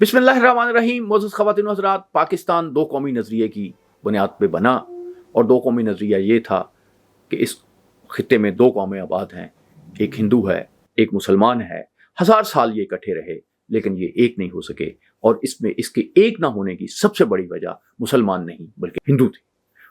बिस्मिल्लाहिर्रहमानिर्रहीम। मोअज़्ज़ज़ ख़वातीन व हज़रात, पाकिस्तान दो कौमी नज़रिए की बुनियाद पे बना और दो कौमी नज़रिया ये था कि इस खित्ते में दो कौमें आबाद हैं, एक हिंदू है, एक मुसलमान है। हज़ार साल ये इकट्ठे रहे लेकिन ये एक नहीं हो सके, और इसमें इसके एक ना होने की सबसे बड़ी वजह मुसलमान नहीं बल्कि हिंदू थे।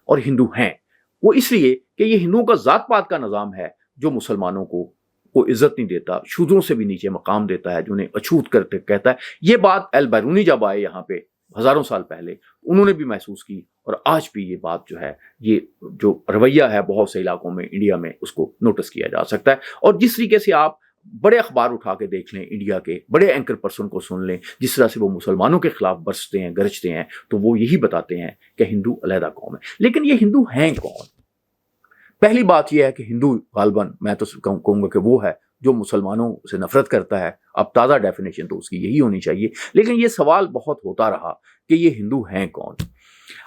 और हिंदू हैं वो इसलिए कि ये हिंदुओं का ज़ात पात का निज़ाम है जो मुसलमानों को इज्जत नहीं देता, शूद्रों से भी नीचे मकाम देता है, जो उन्हें अछूत करते कहता है। ये बात अल बैरूनी जब आए यहाँ पे हज़ारों साल पहले, उन्होंने भी महसूस की, और आज भी ये बात जो है, ये जो रवैया है बहुत से इलाकों में इंडिया में, उसको नोटिस किया जा सकता है। और जिस तरीके से आप बड़े अखबार उठा के देख लें, इंडिया के बड़े एंकर पर्सन को सुन लें, जिस तरह से वो मुसलमानों के खिलाफ बरसते हैं, गरजते हैं, तो वो यही बताते हैं कि हिंदू अलहदा कौम है। लेकिन ये हिंदू हैं कौन? पहली बात यह है कि हिंदू गालबन, मैं तो कहूँगा कि वो है जो मुसलमानों से नफरत करता है। अब ताज़ा डेफिनेशन तो उसकी यही होनी चाहिए, लेकिन ये सवाल बहुत होता रहा कि ये हिंदू हैं कौन।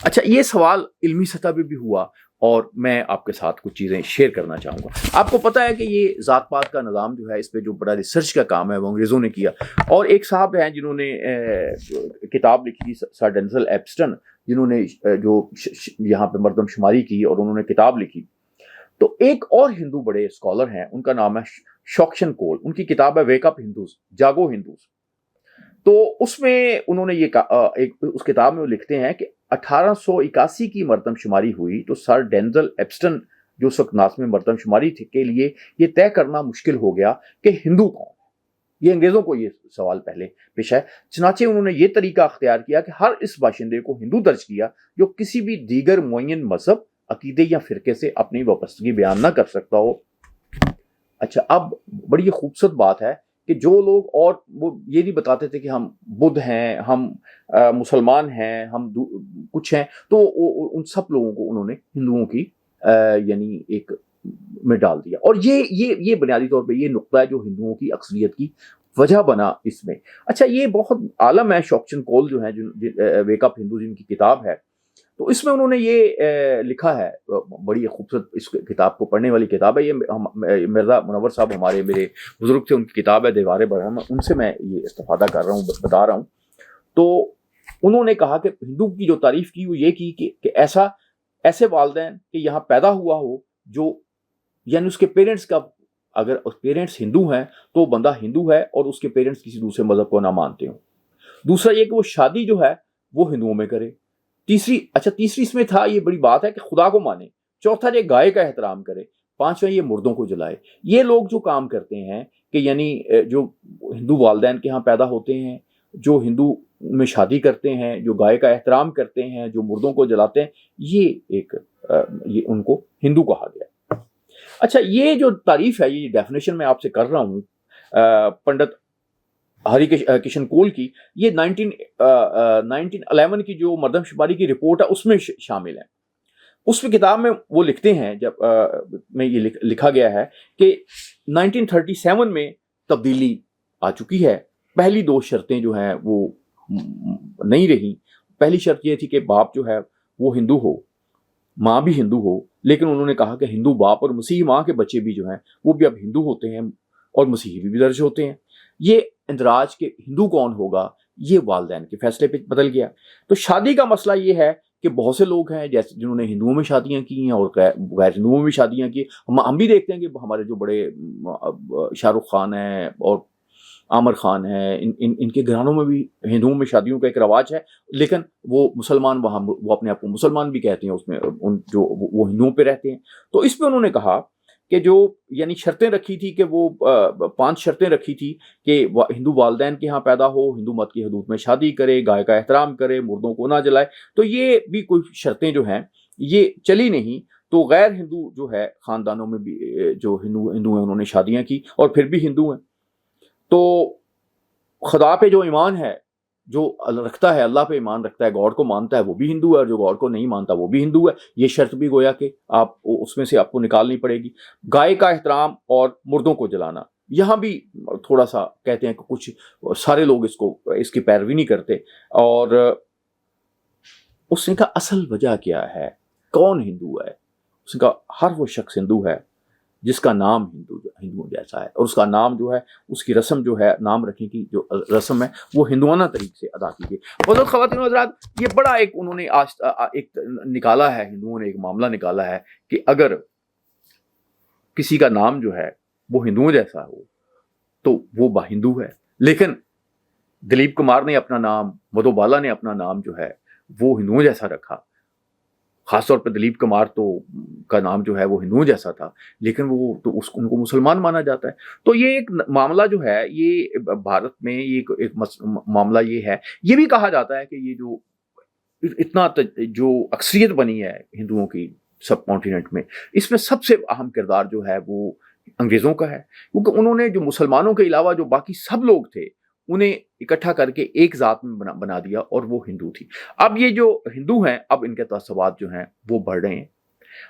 अच्छा, ये सवाल इल्मी सतह पे भी हुआ और मैं आपके साथ कुछ चीज़ें शेयर करना चाहूँगा। आपको पता है कि ये ज़ात पात का निज़ाम जो है, इस पर जो बड़ा रिसर्च का काम है वो अंग्रेज़ों ने किया, और एक साहब हैं जिन्होंने किताब लिखी, सर डेंजल एप्स्टन, जिन्होंने जो यहाँ पे मरदमशुमारी की और उन्होंने किताब लिखी। तो एक और हिंदू बड़े स्कॉलर हैं, उनका नाम है शॉक्शन कोल। उनकी किताब है वेक अप हिंदूज, जागो हिंदूज। तो उसमें उन्होंने ये उस किताब में वो लिखते हैं कि 1881 की मरदमशुमारी हुई तो सर डेंजल एप्स्टन, जो उस वक्त नाज़िम मरदमशुमारी के लिए ये तय करना मुश्किल हो गया कि हिंदू कौन है। ये अंग्रेज़ों को ये सवाल पहले पेश है। चनाचे उन्होंने ये तरीका अख्तियार किया कि हर इस बाशिंदे को हिंदू दर्ज किया जो किसी भी दीगर मुअय्यन मजहब, अकीदे या फिरके से अपनी वाबस्तगी बयान ना कर सकता हो। अच्छा, अब बड़ी खूबसूरत बात है कि जो लोग, और वो ये नहीं बताते थे कि हम बुद्ध हैं, हम मुसलमान हैं, हम कुछ हैं, तो उन सब लोगों को उन्होंने हिंदुओं की यानी एक में डाल दिया। और ये बुनियादी तौर पे ये नुक्ता है जो हिंदुओं की अक्सरियत की वजह बना इसमें। अच्छा, ये बहुत आलम है शॉक्शन कोल जो है, वेक अप हिंदू जिनकी किताब है, तो इसमें उन्होंने ये लिखा है, बड़ी खूबसूरत, इस किताब को पढ़ने वाली किताब है। ये मिर्ज़ा मुनव्वर साहब हमारे मेरे बुजुर्ग थे, उनकी किताब है दीवार बरहम, उनसे मैं ये इस्तिफादा कर रहा हूँ, बता रहा हूँ। तो उन्होंने कहा कि हिंदू की जो तारीफ़ की वो ये की कि ऐसे वालिदैन कि यहाँ पैदा हुआ हो, जो यानी उसके पेरेंट्स का, अगर पेरेंट्स हिंदू हैं तो बंदा हिंदू है और उसके पेरेंट्स किसी दूसरे मज़हब को ना मानते हों। दूसरा ये कि वो शादी जो है वो हिंदुओं में करे। तीसरी इसमें था, ये बड़ी बात है कि खुदा को माने। चौथा, ये गाय का एहतराम करे। पांचवा, ये मुर्दों को जलाए। ये लोग जो काम करते हैं कि यानी जो हिंदू वालिदैन के यहाँ पैदा होते हैं, जो हिंदू में शादी करते हैं, जो गाय का एहतराम करते हैं, जो मुर्दों को जलाते हैं, ये उनको हिंदू कहा गया। अच्छा, ये जो तारीफ है, ये डेफिनेशन मैं आपसे कर रहा हूँ पंडित हरि किशन कोल की, ये 1911 की जो मरदमशुमारी की रिपोर्ट है उसमें शामिल है। उसमें किताब में वो लिखते हैं, जब में ये लिखा गया है कि 1937 में तब्दीली आ चुकी है। पहली दो शर्तें जो हैं वो नहीं रही। पहली शर्त ये थी कि बाप जो है वो हिंदू हो, माँ भी हिंदू हो, लेकिन उन्होंने कहा कि हिंदू बाप और मसीही माँ के बच्चे भी जो हैं वो भी अब हिंदू होते हैं और मसीही भी दर्ज होते हैं। ये इंदराज के हिंदू कौन होगा, ये वालिदैन के फैसले पे बदल गया। तो शादी का मसला ये है कि बहुत से लोग हैं जैसे जिन्होंने हिंदुओं में शादियां की हैं और गैर हिंदुओं में शादियां की। हम भी देखते हैं कि हमारे जो बड़े शाहरुख खान हैं और आमिर खान हैं, इनके घरानों में भी हिंदुओं में शादियों का एक रवाज है, लेकिन वो मुसलमान, वो अपने आप को मुसलमान भी कहते हैं, उसमें वो हिंदुओं पे रहते हैं। तो इस पर उन्होंने कहा कि जो यानी शर्तें रखी थी कि वो 5 शर्तें रखी थी कि हिंदू वालिदैन के यहाँ पैदा हो, हिंदू मत की हदूद में शादी करे, गाय का एहतराम करे, मुर्दों को ना जलाए। तो ये भी कोई शर्तें जो हैं ये चली नहीं। तो गैर हिंदू जो है ख़ानदानों में भी जो हिंदू हैं उन्होंने शादियाँ की और फिर भी हिंदू हैं। तो खुदा पे जो ईमान है, जो रखता है, अल्लाह पे ईमान रखता है, गॉड को मानता है, वो भी हिंदू है, और जो गॉड को नहीं मानता वो भी हिंदू है। ये शर्त भी गोया कि आप उसमें से आपको निकालनी पड़ेगी। गाय का एहतराम और मुर्दों को जलाना, यहाँ भी थोड़ा सा कहते हैं कि कुछ सारे लोग इसकी पैरवी नहीं करते। और उसने कहा असल वजह क्या है, कौन हिंदू है? उसने कहा हर वो शख्स हिंदू है جس کا نام ہندوؤں جیسا ہے، اور اس کا نام جو ہے، اس کی رسم جو ہے، نام رکھنے کی جو رسم ہے وہ ہندوانہ طریقے سے ادا کی گئی۔ حضرت خواتین و حضرات، یہ بڑا ایک انہوں نے ایک نکالا ہے، ہندوؤں نے ایک معاملہ نکالا ہے کہ اگر کسی کا نام جو ہے وہ ہندوؤں جیسا ہو تو وہ با ہندو ہے، لیکن دلیپ کمار نے اپنا نام، مدھو بالا نے اپنا نام جو ہے وہ ہندوؤں جیسا رکھا۔ خاص طور پہ دلیپ کمار کا نام جو ہے وہ ہندوؤں جیسا تھا، لیکن وہ تو ان کو مسلمان مانا جاتا ہے۔ تو یہ ایک معاملہ جو ہے، یہ بھارت میں ایک معاملہ یہ ہے۔ یہ بھی کہا جاتا ہے کہ یہ جو اتنا جو اکثریت بنی ہے ہندوؤں کی سب کانٹیننٹ میں، اس میں سب سے اہم کردار جو ہے وہ انگریزوں کا ہے، کیونکہ انہوں نے جو مسلمانوں کے علاوہ جو باقی سب لوگ تھے انہیں اکٹھا کر کے ایک ذات میں بنا دیا، اور وہ ہندو تھی۔ اب یہ جو ہندو ہیں، اب ان کے تعصبات جو ہیں وہ بڑھ رہے ہیں۔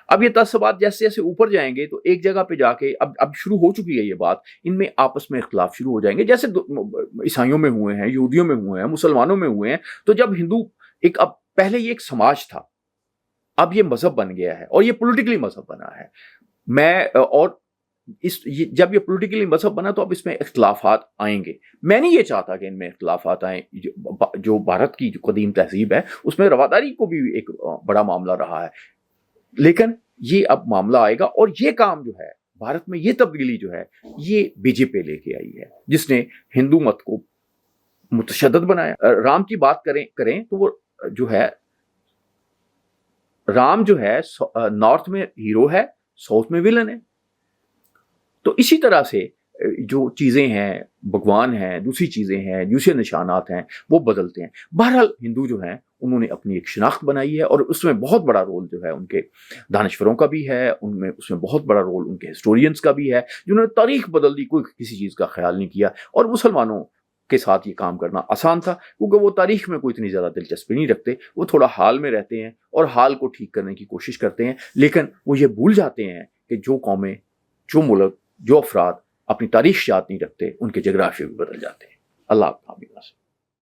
اب یہ تعصبات جیسے جیسے اوپر جائیں گے تو ایک جگہ پہ جا کے اب شروع ہو چکی ہے یہ بات، ان میں آپس میں اختلاف شروع ہو جائیں گے، جیسے عیسائیوں میں ہوئے ہیں، یہودیوں میں ہوئے ہیں، مسلمانوں میں ہوئے ہیں۔ تو جب ہندو اب پہلے یہ ایک سماج تھا، اب یہ مذہب بن گیا ہے، اور یہ پولیٹیکلی مذہب بنا ہے۔ اور جب یہ پولیٹیکلی مذہب بنا تو اب اس میں اختلافات آئیں گے۔ میں نہیں یہ چاہتا کہ ان میں اختلافات آئیں۔ جو بھارت کی جو قدیم تہذیب ہے اس میں رواداری کو بھی ایک بڑا معاملہ رہا ہے، لیکن یہ اب معاملہ آئے گا، اور یہ کام جو ہے بھارت میں، یہ تبدیلی جو ہے یہ بی جے پی لے کے آئی ہے، جس نے ہندو مت کو متشدد بنایا۔ رام کی بات کریں تو وہ جو ہے، رام جو ہے نارتھ میں ہیرو ہے، ساؤتھ میں ولن ہے۔ تو اسی طرح سے جو چیزیں ہیں، بھگوان ہیں، دوسری چیزیں ہیں، دوسرے نشانات ہیں، وہ بدلتے ہیں۔ بہرحال ہندو جو ہیں انہوں نے اپنی ایک شناخت بنائی ہے، اور اس میں بہت بڑا رول جو ہے ان کے دانشوروں کا بھی ہے، اس میں بہت بڑا رول ان کے ہسٹورینز کا بھی ہے، جنہوں نے تاریخ بدل دی، کوئی کسی چیز کا خیال نہیں کیا۔ اور مسلمانوں کے ساتھ یہ کام کرنا آسان تھا، کیونکہ وہ تاریخ میں کوئی اتنی زیادہ دلچسپی نہیں رکھتے، وہ تھوڑا حال میں رہتے ہیں اور حال کو ٹھیک کرنے کی کوشش کرتے ہیں، لیکن وہ یہ بھول جاتے ہیں کہ جو قومیں، جو ملک، جو افراد اپنی تاریخ یاد نہیں رکھتے، ان کے جغرافیہ بھی بدل جاتے ہیں۔ اللہ آپ کو حافظ۔